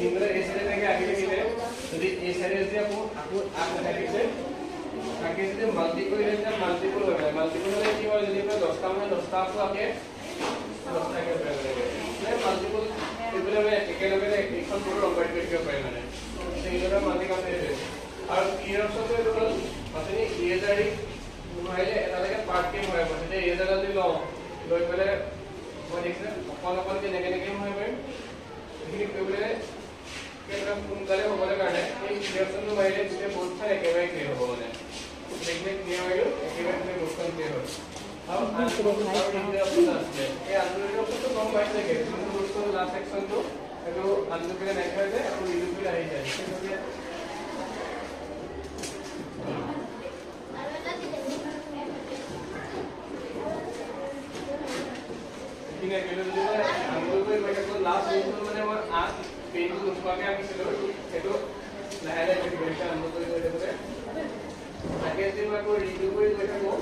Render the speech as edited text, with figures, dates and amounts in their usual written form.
singular এই সাইডে থেকে আগে গেলে যদি এই সাইডে যদি আপু আগ থাকিছে তাকে যদি মাল্টিপল হলে মাল্টিপল হবে মাল্টিপল হলে কি হয় যদি আমরা 10টা মানে 10টা আপু আগে 10টা কে প্রাইম লাগে মানে মাল্টিপল এগুলো মানে একেলগে এখন পুরো কনভার্ট করতে পারে মানে সেইগুলো মাল্টিপল হয়ে আর ক্লিয়ার অপশন তো হলো মানে ইরেজারি নহলে এটা লাগে পার্ট কে হয় মানে ইরেজার যদি লই পেলে মই দেখছে অকল কেনেকে হয় পায় এখিনি কইবলে কেনেকা সোনকালে হ'বলৈ কাৰণে এই ক্লিয়াৰটো মাৰিলে যেতিয়া বস্তু একেবাৰে ক্লিয়াৰ হ'ব মানে দেখলে ক্লিয়াৰ হৈ গ'ল একেবাৰে বস্তু ক্লিয়াৰ হ'ল আৰু এই আন্দোলনৰ অপচনটো কম পাইছে নেকি কিন্তু বস্তু লাষ্ট সেকশনটো এইটো আন্দোলনে দেখাই যায় আৰু ৰিভিউ কৰি আহি যায় সেইটোৱে ঠিক আছে যদি আন্দোলন কৰি মানে লাষ্ট সেকশন মানে মই আজ পেইনটো উৎপাদন আকিছিলো এটো লাহে লাহে প্ৰিপাৰেচন আৰম্ভ কৰি দিলে আগে যে মই ৰিভিউ কৰি গৈ থাকো